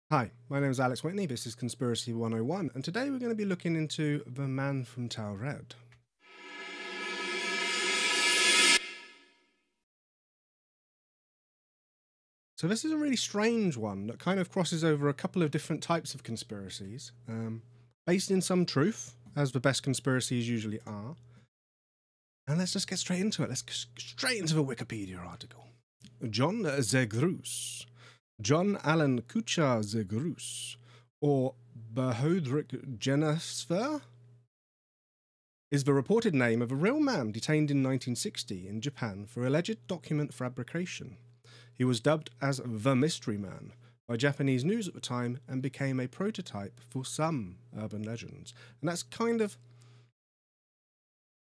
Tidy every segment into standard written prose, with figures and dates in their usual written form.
Hi, my name is Alex Whitney, this is Conspiracy 101, and today we're going to be looking into the man from Taured. So this is a really strange one that kind of crosses over a couple of different types of conspiracies, based in some truth, as the best conspiracies usually are. And let's just get straight into it. Let's get straight into the Wikipedia article. John Zegrus. John Allen Kuchar Zegrus, or Behodrik Jennifer, is the reported name of a real man detained in 1960 in Japan for alleged document fabrication. He was dubbed as the Mystery Man by Japanese news at the time and became a prototype for some urban legends. And that's kind of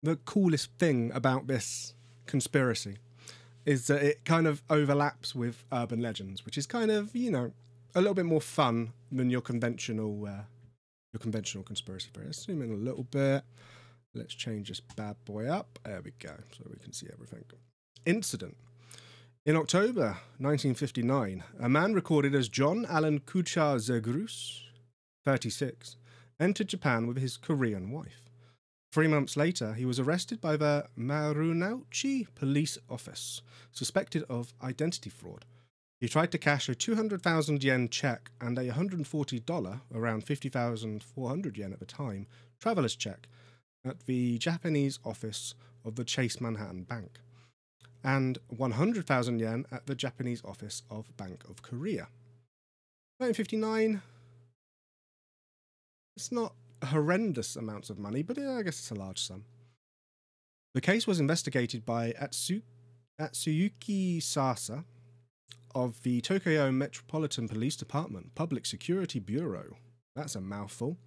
the coolest thing about this conspiracy, is that it kind of overlaps with urban legends, which is kind of, you know, a little bit more fun than your conventional conspiracy theory. Let's zoom in a little bit. Let's change this bad boy up. There we go, so we can see everything. Incident. In October 1959, a man recorded as John Allen Kuchar Zegrus, 36, entered Japan with his Korean wife. 3 months later, he was arrested by the Marunouchi police office, suspected of identity fraud. He tried to cash a 200,000 yen check and a $140, around 50,400 yen at the time, traveller's check at the Japanese office of the Chase Manhattan Bank, and 100,000 yen at the Japanese office of Bank of Korea. 1959, it's not horrendous amounts of money, but I guess it's a large sum. The case was investigated by Atsuyuki Sasa of the Tokyo Metropolitan Police Department Public Security Bureau. That's a mouthful.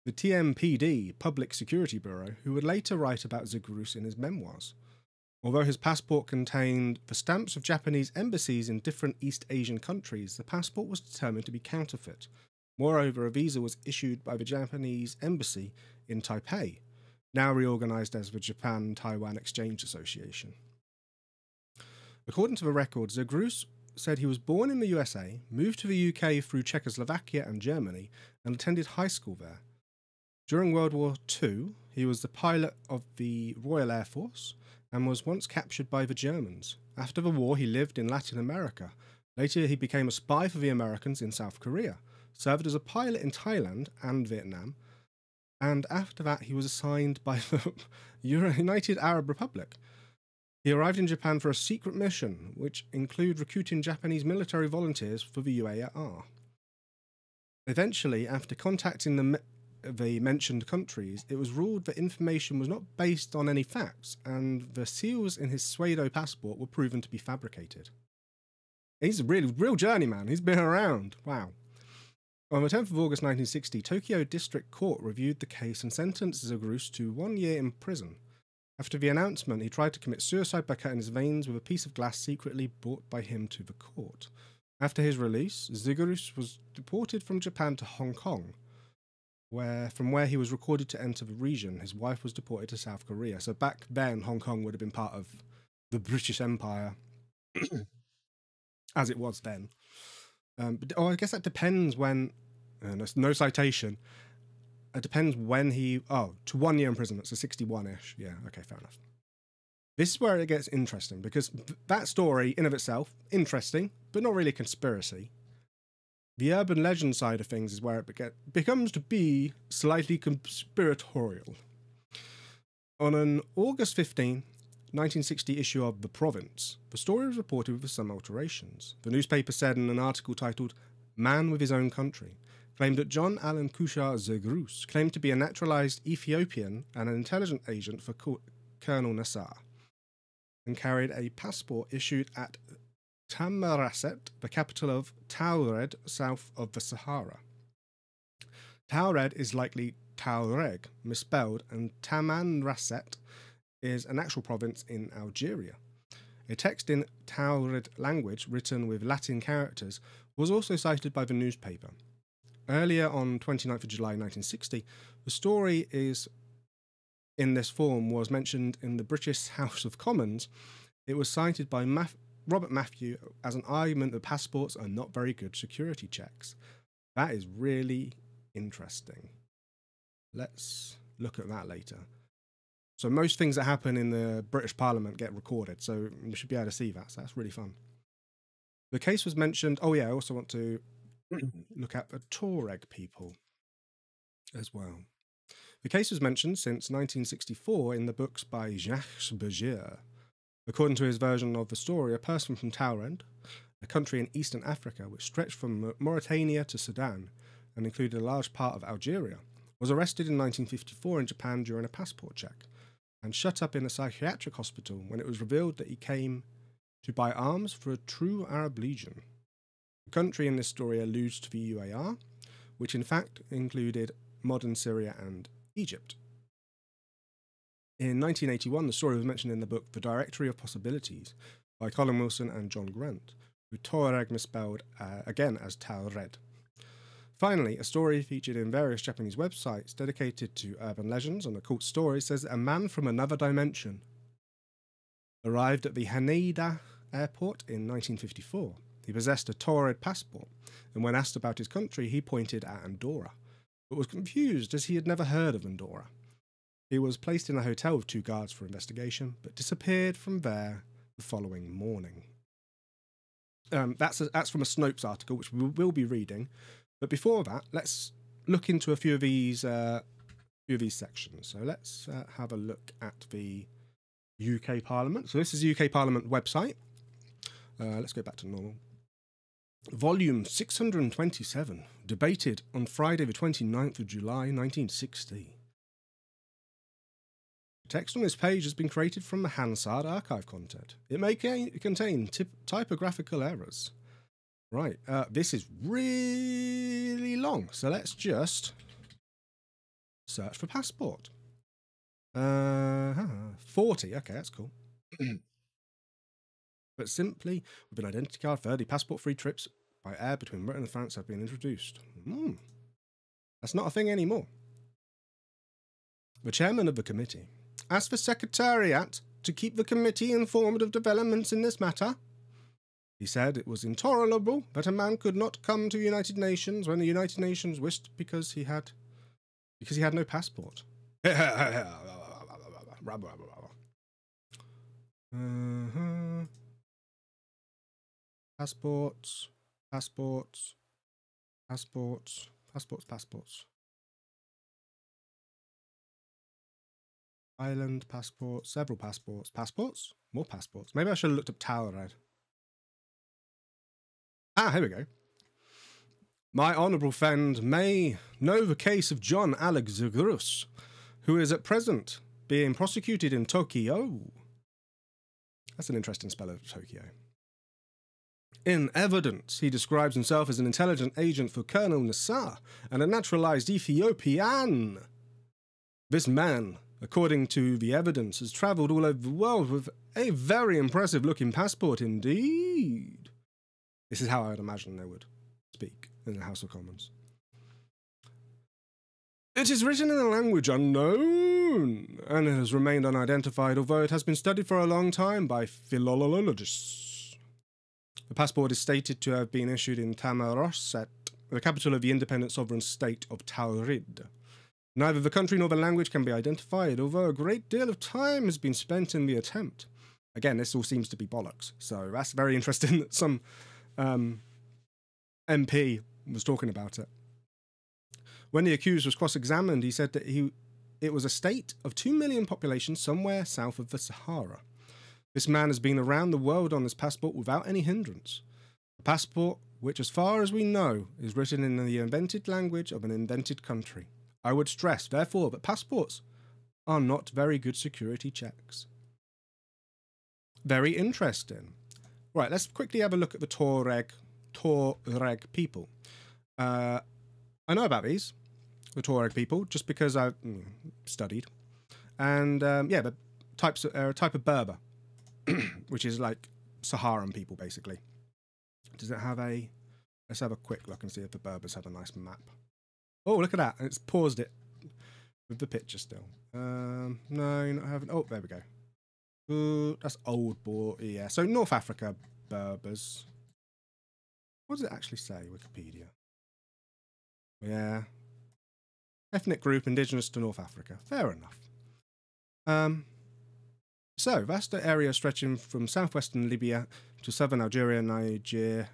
The TMPD Public Security Bureau, who would later write about Zegrus in his memoirs. Although his passport contained the stamps of Japanese embassies in different East Asian countries, the passport was determined to be counterfeit. Moreover, a visa was issued by the Japanese embassy in Taipei, now reorganized as the Japan-Taiwan Exchange Association. According to the records, Zegrus said he was born in the USA, moved to the UK through Czechoslovakia and Germany, and attended high school there. During World War II, he was the pilot of the Royal Air Force and was once captured by the Germans. After the war, he lived in Latin America. Later, he became a spy for the Americans in South Korea, served as a pilot in Thailand and Vietnam, and after that he was assigned by the United Arab Republic. He arrived in Japan for a secret mission, which included recruiting Japanese military volunteers for the UAR. Eventually, after contacting the mentioned countries, it was ruled that information was not based on any facts, and the seals in his pseudo passport were proven to be fabricated. He's a real journeyman. He's been around. Wow. On the 10th of August 1960, Tokyo District Court reviewed the case and sentenced Zegrus to 1 year in prison. After the announcement, he tried to commit suicide by cutting his veins with a piece of glass secretly brought by him to the court. After his release, Zegrus was deported from Japan to Hong Kong, from where he was recorded to enter the region. His wife was deported to South Korea. So back then, Hong Kong would have been part of the British Empire, as it was then. I guess that depends when, no citation, it depends when to 1 year in prison, that's a 61-ish. Yeah, okay, fair enough. This is where it gets interesting, because that story, in of itself, interesting, but not really a conspiracy. The urban legend side of things is where it becomes to be slightly conspiratorial. On an August 15, 1960 issue of The Province, the story was reported with some alterations. The newspaper said in an article titled "Man with His Own Country," claimed that John Allen Kuchar Zegrus claimed to be a naturalized Ethiopian and an intelligence agent for Colonel Nassar, and carried a passport issued at Tamanrasset, the capital of Taured, south of the Sahara. Taured is likely Taureg, misspelled, and Tamanrasset is an actual province in Algeria. A text in Taured language, written with Latin characters, was also cited by the newspaper. Earlier on 29th of July 1960, the story in this form was mentioned in the British House of Commons. It was cited by Robert Matthew as an argument that passports are not very good security checks. That is really interesting. Let's look at that later. So most things that happen in the British Parliament get recorded, so you should be able to see that, so that's really fun. The case was mentioned... Oh yeah, I also want to look at the Taured people as well. The case was mentioned since 1964 in the books by Jacques Bergier. According to his version of the story, a person from Taured, a country in eastern Africa which stretched from Mauritania to Sudan and included a large part of Algeria, was arrested in 1954 in Japan during a passport check and shut up in a psychiatric hospital when it was revealed that he came to buy arms for a true Arab legion. The country in this story alludes to the UAR, which in fact included modern Syria and Egypt. In 1981, the story was mentioned in the book The Directory of Possibilities by Colin Wilson and John Grant, with Tuareg misspelled again as Taured. Finally, a story featured in various Japanese websites dedicated to urban legends and occult stories says that a man from another dimension arrived at the Haneda airport in 1954. He possessed a Taured passport, and when asked about his country, he pointed at Andorra, but was confused as he had never heard of Andorra. He was placed in a hotel with 2 guards for investigation, but disappeared from there the following morning. That's from a Snopes article, which we will be reading. But before that, let's look into a few of these sections. So let's have a look at the UK Parliament. So this is the UK Parliament website. Let's go back to normal. Volume 627, debated on Friday the 29th of July 1960. Text on this page has been created from the Hansard archive content. It may contain typographical errors. Right, this is really long, so let's just search for passport. 40, okay, that's cool. But simply, with an identity card, 30 passport-free trips by air between Britain and France have been introduced. That's not a thing anymore. The chairman of the committee asked the Secretariat to keep the committee informed of developments in this matter. He said it was intolerable that a man could not come to the United Nations when the United Nations wished because he had no passport. Passports. Island passports, several passports. Passports? More passports. Maybe I should have looked up Taured. Here we go. My honourable friend may know the case of John Alexagrus, who is at present being prosecuted in Tokyo. That's an interesting spell of Tokyo. In evidence, he describes himself as an intelligent agent for Colonel Nassar and a naturalised Ethiopian. This man, according to the evidence, has travelled all over the world with a very impressive-looking passport indeed. This is how I would imagine they would speak in the House of Commons. It is written in a language unknown, and it has remained unidentified, although it has been studied for a long time by philologists. The passport is stated to have been issued in Tamarosset, the capital of the independent sovereign state of Taured. Neither the country nor the language can be identified, although a great deal of time has been spent in the attempt. Again, this all seems to be bollocks, so that's very interesting that some MP was talking about it. When the accused was cross-examined, he said that it was a state of 2 million population somewhere south of the Sahara. This man has been around the world on his passport without any hindrance. A passport which, as far as we know, is written in the invented language of an invented country. I would stress, therefore, that passports are not very good security checks. Very interesting. Right, let's quickly have a look at the Taured people. I know about these, the Taured people, just because I've studied. And yeah, the type of Berber, which is like Saharan people, basically. Does it have a... Let's have a quick look and see if the Berbers have a nice map. Oh, look at that. It's paused it with the picture still. No, you're not having... Oh, there we go. That's old boy. Yeah, so North Africa, Berbers. What does it actually say, Wikipedia? Yeah. Ethnic group indigenous to North Africa. Fair enough. So, vast area stretching from southwestern Libya to southern Algeria, Niger,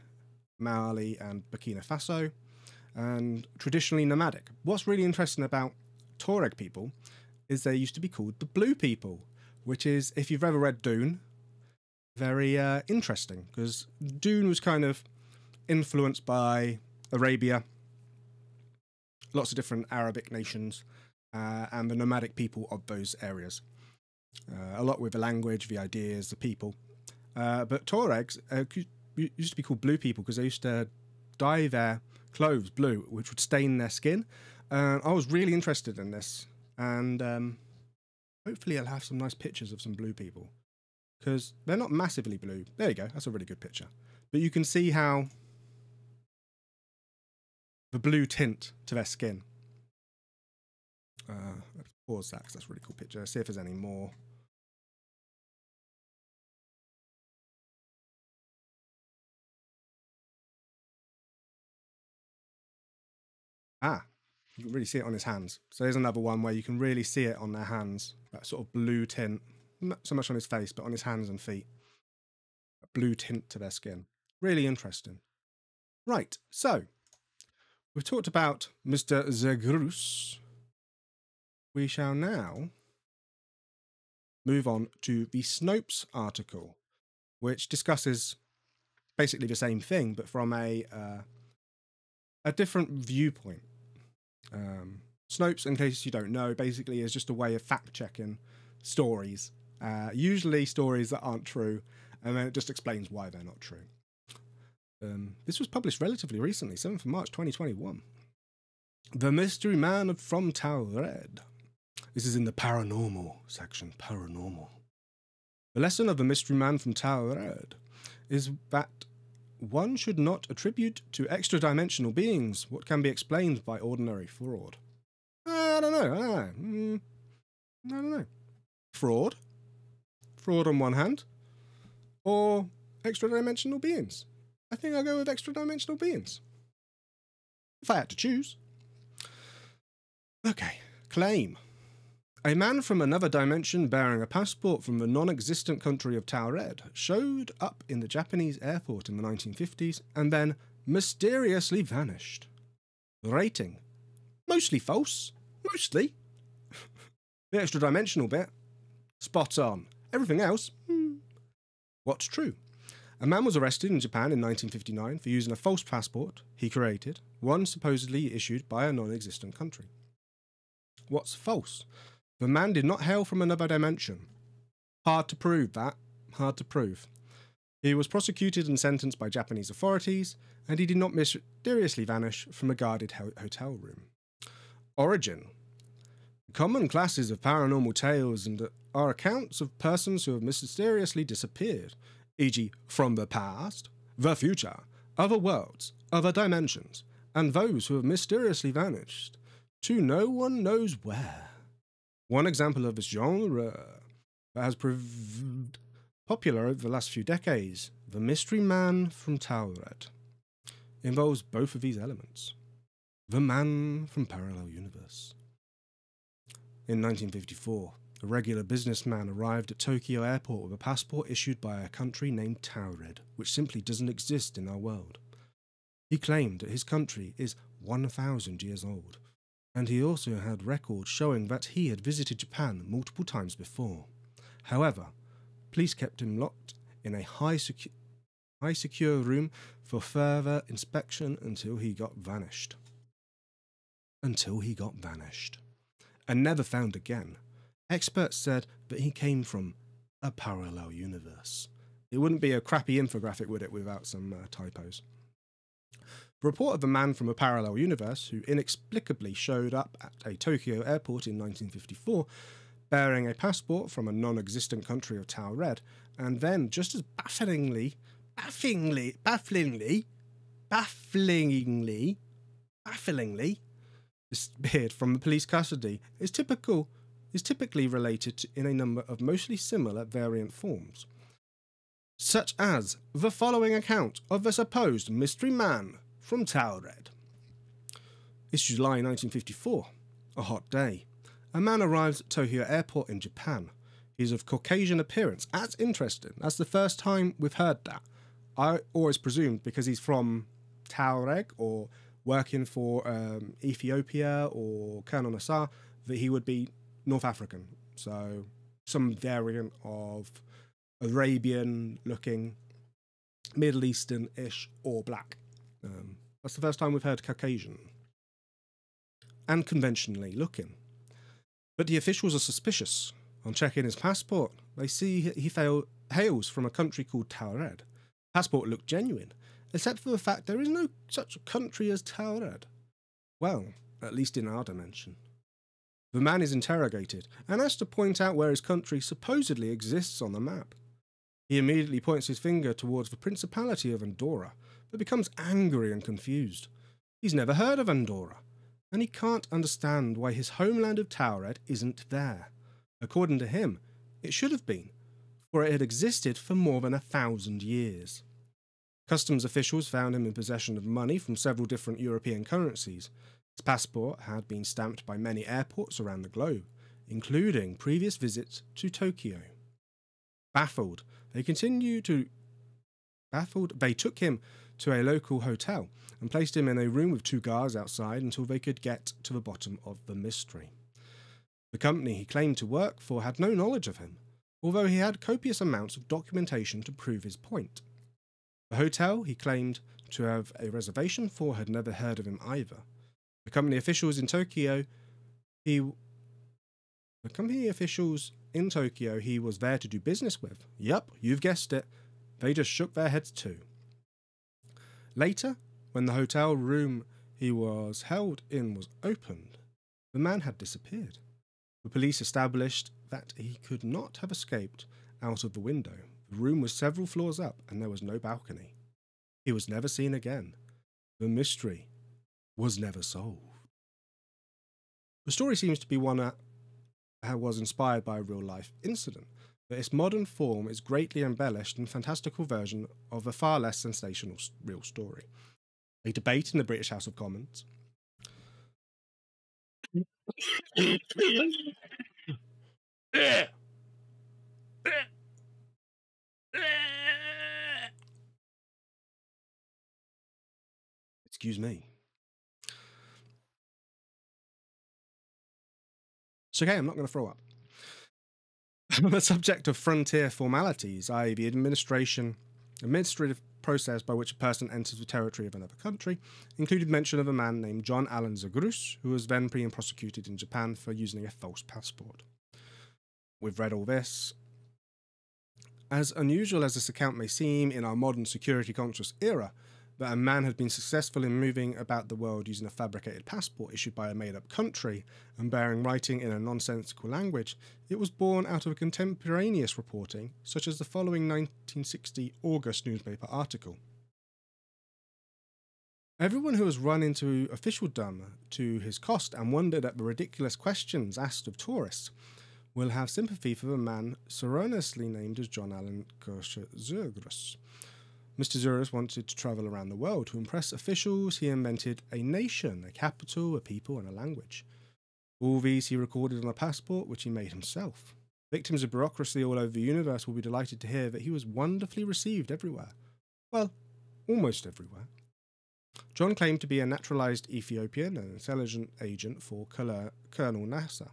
Mali, and Burkina Faso, and traditionally nomadic. What's really interesting about Taured people is they used to be called the Blue People, which is, if you've ever read Dune, very interesting, because Dune was kind of influenced by Arabia, lots of different Arabic nations, and the nomadic people of those areas. A lot with the language, the ideas, the people. But Tuaregs used to be called Blue People because they used to dye their clothes blue, which would stain their skin. I was really interested in this, and hopefully I'll have some nice pictures of some blue people, because they're not massively blue. There you go, that's a really good picture. But you can see how the blue tint to their skin. Let's pause that because that's a really cool picture. See if there's any more. You can really see it on his hands. So there's another one where you can really see it on their hands. That sort of blue tint. Not so much on his face, but on his hands and feet. A blue tint to their skin. Really interesting. Right, so we've talked about Mr. Zegrus. We shall now move on to the Snopes article, which discusses basically the same thing, but from a different viewpoint. Snopes, in case you don't know, basically is just a way of fact-checking stories. Usually stories that aren't true, and then it just explains why they're not true. This was published relatively recently, 7th of March 2021. The Mystery Man from Taured. This is in the paranormal section, paranormal. The lesson of the Mystery Man from Taured is that one should not attribute to extra-dimensional beings what can be explained by ordinary fraud. I don't know. Fraud? Fraud on one hand? Or extra-dimensional beings? I think I'll go with extra-dimensional beings. If I had to choose. Okay. Claim. A man from another dimension bearing a passport from the non-existent country of Taured showed up in the Japanese airport in the 1950s and then mysteriously vanished. Rating. Mostly false. Mostly. The extra-dimensional bit. Spot on. Everything else, what's true? A man was arrested in Japan in 1959 for using a false passport he created, one supposedly issued by a non-existent country. What's false? The man did not hail from another dimension. Hard to prove that. Hard to prove. He was prosecuted and sentenced by Japanese authorities, and he did not mysteriously vanish from a guarded hotel room. Origin. Common classes of paranormal tales and are accounts of persons who have mysteriously disappeared, e.g. from the past, the future, other worlds, other dimensions, and those who have mysteriously vanished to no one knows where. One example of this genre that has proved popular over the last few decades, The Mystery Man from Taured, involves both of these elements. The Man from Parallel Universe. In 1954, a regular businessman arrived at Tokyo Airport with a passport issued by a country named Taured, which simply doesn't exist in our world. He claimed that his country is 1,000 years old, and he also had records showing that he had visited Japan multiple times before. However, police kept him locked in a high secure room for further inspection until he got vanished. And never found again. Experts said that he came from a parallel universe. It wouldn't be a crappy infographic, would it, without some typos. The report of a man from a parallel universe who inexplicably showed up at a Tokyo airport in 1954 bearing a passport from a non-existent country of Taured, and then, just as bafflingly disappeared from the police custody, is typically related in a number of mostly similar variant forms. such as the following account of the supposed mystery man from Taured. It's July 1954, a hot day. A man arrives at Tokyo Airport in Japan. He's of Caucasian appearance. That's interesting. That's the first time we've heard that. I always presumed because he's from Taured or working for Ethiopia or Colonel Nassar that he would be North African. So some variant of Arabian looking, Middle Eastern-ish or black. That's the first time we've heard Caucasian. And conventionally looking. But the officials are suspicious. On checking his passport, they see he hails from a country called Taured. Passport looked genuine, except for the fact there is no such country as Taured. Well, at least in our dimension. The man is interrogated and asked to point out where his country supposedly exists on the map. He immediately points his finger towards the Principality of Andorra, but becomes angry and confused. He's never heard of Andorra, and he can't understand why his homeland of Taured isn't there. According to him, it should have been, for it had existed for more than 1,000 years. Customs officials found him in possession of money from several different European currencies. His passport had been stamped by many airports around the globe, including previous visits to Tokyo. Baffled, they took him to a local hotel and placed him in a room with 2 guards outside until they could get to the bottom of the mystery. The company he claimed to work for had no knowledge of him, although he had copious amounts of documentation to prove his point. The hotel he claimed to have a reservation for had never heard of him either. The company officials in Tokyo he was there to do business with. Yup, you've guessed it. They just shook their heads too. Later, when the hotel room he was held in was opened, the man had disappeared. The police established that he could not have escaped out of the window. The room was several floors up and there was no balcony. He was never seen again. The mystery was never solved. The story seems to be one that was inspired by a real-life incident, but its modern form is greatly embellished and fantastical version of a far less sensational real story. A debate in the British House of Commons. Excuse me. It's okay, I'm not going to throw up. On the subject of frontier formalities, i.e. the administrative process by which a person enters the territory of another country, included mention of a man named John Allen Zagrus, who was then being prosecuted in Japan for using a false passport. We've read all this. As unusual as this account may seem in our modern security-conscious era, that a man had been successful in moving about the world using a fabricated passport issued by a made-up country and bearing writing in a nonsensical language, it was born out of contemporaneous reporting, such as the following 1960 August newspaper article. Everyone who has run into officialdom to his cost and wondered at the ridiculous questions asked of tourists will have sympathy for the man seriously named as John Allen Zagrus. Mr. Zagrus wanted to travel around the world. To impress officials, he invented a nation, a capital, a people, and a language. All these he recorded on a passport, which he made himself. Victims of bureaucracy all over the universe will be delighted to hear that he was wonderfully received everywhere. Well, almost everywhere. John claimed to be a naturalized Ethiopian and an intelligence agent for Colonel Nassar.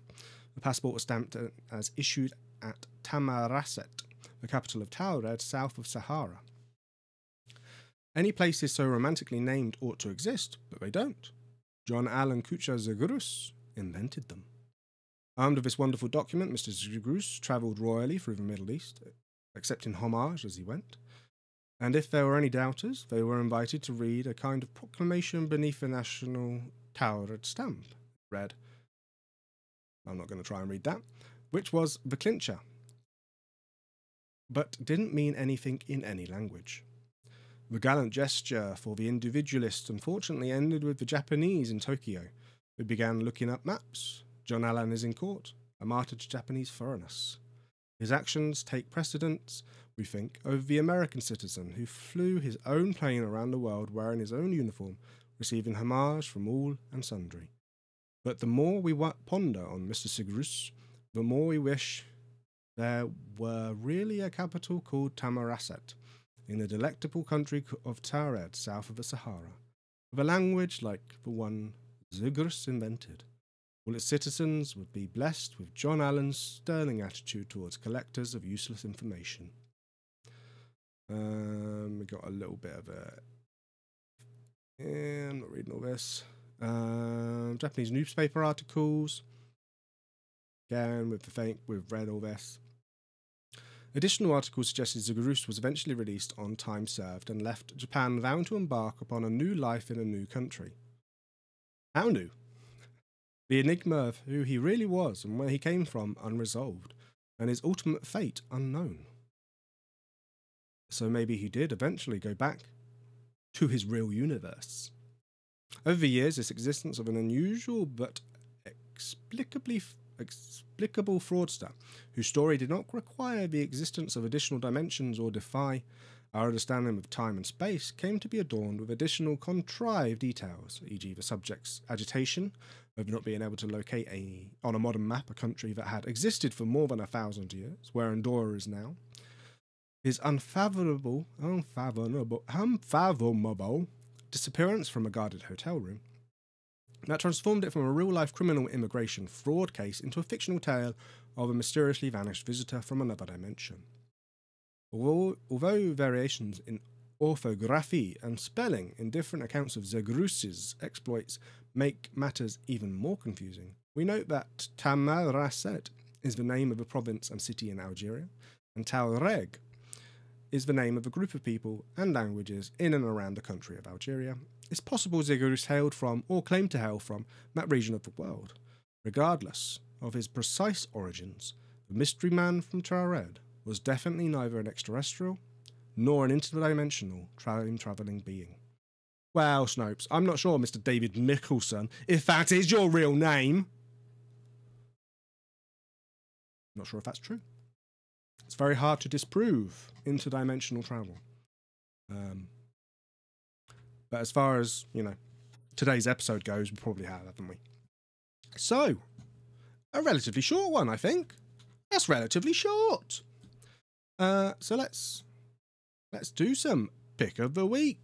The passport was stamped as issued at Tamarasset, the capital of Taured, south of Sahara. Any places so romantically named ought to exist, but they don't. John Allen Kucha Zagrus invented them. Armed with this wonderful document, Mr. Zagrus travelled royally through the Middle East, accepting homage as he went. And if there were any doubters, they were invited to read a kind of proclamation beneath the national Taured stamp. Read, I'm not going to try and read that, which was the clincher, but didn't mean anything in any language. The gallant gesture for the individualists unfortunately ended with the Japanese in Tokyo, who began looking up maps. John Allen is in court, a martyr to Japanese foreigners. His actions take precedence we think, over the American citizen who flew his own plane around the world wearing his own uniform, receiving homage from all and sundry. But the more we ponder on Mr. Sigrus, the more we wish there were really a capital called Tamarasset, in the delectable country of Taured, south of the Sahara, with a language like the one Sigrus invented. All its citizens would be blessed with John Allen's sterling attitude towards collectors of useless information. We got a little bit of a... I'm not reading all this. Japanese newspaper articles. Again, we've read all this. Additional articles suggested Sigrus was eventually released on time served and left Japan vowing to embark upon a new life in a new country. How new? The enigma of who he really was and where he came from unresolved, and his ultimate fate unknown. So maybe he did eventually go back to his real universe. Over the years, this existence of an unusual but explicable fraudster, whose story did not require the existence of additional dimensions or defy our understanding of time and space, came to be adorned with additional contrived details, e.g. the subject's agitation over not being able to locate on a modern map a country that had existed for more than 1,000 years, where Andorra is now, his unfathomable disappearance from a guarded hotel room, that transformed it from a real-life criminal immigration fraud case into a fictional tale of a mysteriously vanished visitor from another dimension. Although variations in orthography and spelling in different accounts of Sigrus's exploits make matters even more confusing, we note that Tamarasset is the name of a province and city in Algeria, and Taured is the name of a group of people and languages in and around the country of Algeria. It's possible Sigrus hailed from, or claimed to hail from, that region of the world. Regardless of his precise origins, the mystery man from Taured was definitely neither an extraterrestrial nor an interdimensional time-travelling being. Well, Snopes, I'm not sure, Mr. David Mickelson, if that is your real name. Not sure if that's true. It's very hard to disprove interdimensional travel. But as far as, today's episode goes, we probably have, haven't we? So, a relatively short one, I think. That's relatively short. So let's do some pick of the week.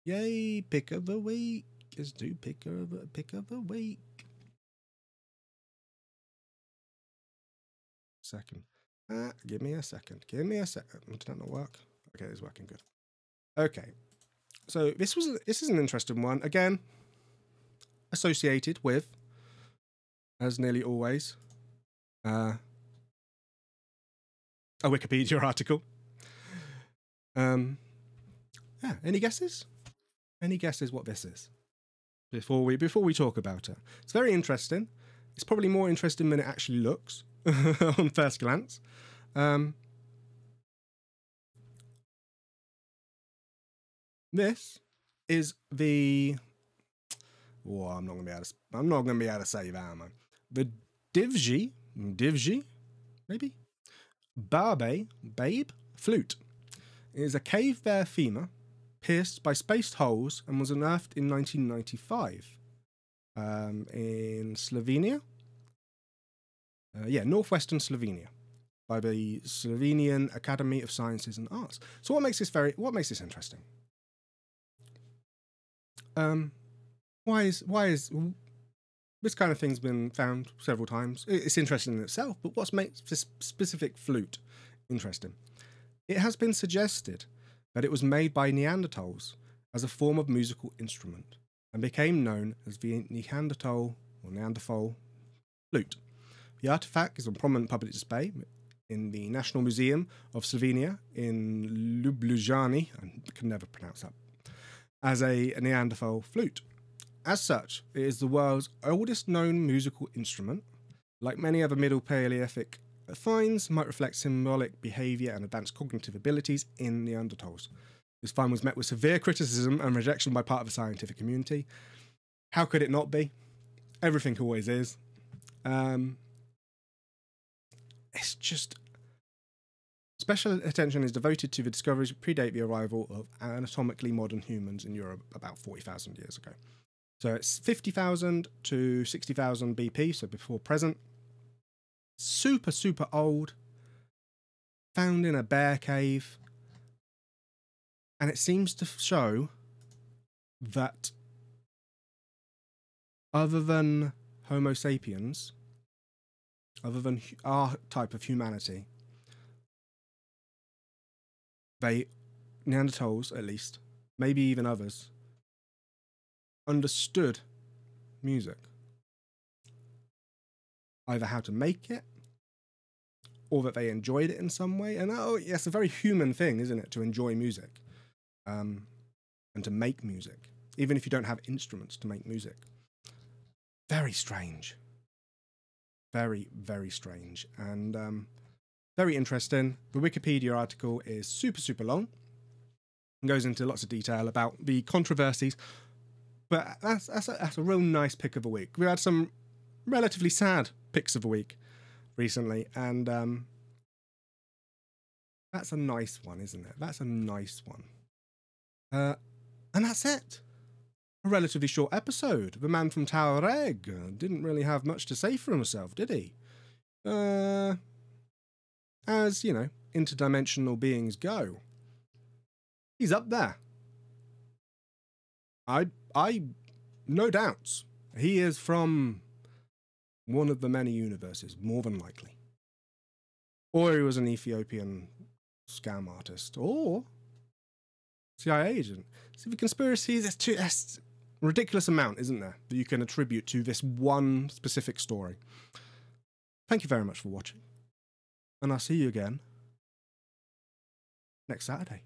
Yay, pick of the week. Let's do pick of the week. Second. Give me a second. Did that not work? Okay, it's working good. Okay. So this is an interesting one. Again, associated with, as nearly always, a Wikipedia article. Yeah, any guesses? Any guesses what this is? Before we talk about it. It's very interesting. It's probably more interesting than it actually looks on first glance. This is the... Oh, I'm not gonna be able to say that, am I? The Divji, maybe? Babe flute. It is a cave bear femur pierced by spaced holes and was unearthed in 1995 in Slovenia. Northwestern Slovenia, by the Slovenian Academy of Sciences and Arts. So what makes this interesting? Why is this kind of thing's been found several times? It's interesting in itself, but what makes this specific flute interesting? It has been suggested that it was made by Neanderthals as a form of musical instrument and became known as the Neanderthal flute. The artifact is on prominent public display in the National Museum of Slovenia in Ljubljana, I can never pronounce that, as a Neanderthal flute. As such, it is the world's oldest known musical instrument. Like many other Middle Paleolithic finds, might reflect symbolic behaviour and advanced cognitive abilities in Neanderthals. This find was met with severe criticism and rejection by part of the scientific community. How could it not be? Everything always is. It's Special attention is devoted to the discoveries that predate the arrival of anatomically modern humans in Europe about 40,000 years ago. So it's 50,000 to 60,000 BP, so before present. Super, super old. Found in a bear cave. And it seems to show that other than Homo sapiens, other than our type of humanity, Neanderthals at least, maybe even others, understood music. Either how to make it, or that they enjoyed it in some way. And oh, yes, a very human thing, isn't it, to enjoy music and to make music, even if you don't have instruments to make music. Very strange. Very, very strange. And very interesting. The Wikipedia article is super, super long and goes into lots of detail about the controversies. But that's a real nice pick of the week. We had some relatively sad picks of the week recently, and that's a nice one, isn't it? That's a nice one. And that's it. A relatively short episode. The man from Taured didn't really have much to say for himself, did he? As, you know, interdimensional beings go. He's up there. I no doubts. He is from one of the many universes, more than likely. Or he was an Ethiopian scam artist, or CIA agent. See, the conspiracies, that's a ridiculous amount, isn't there, that you can attribute to this one specific story. Thank you very much for watching, and I'll see you again next Saturday.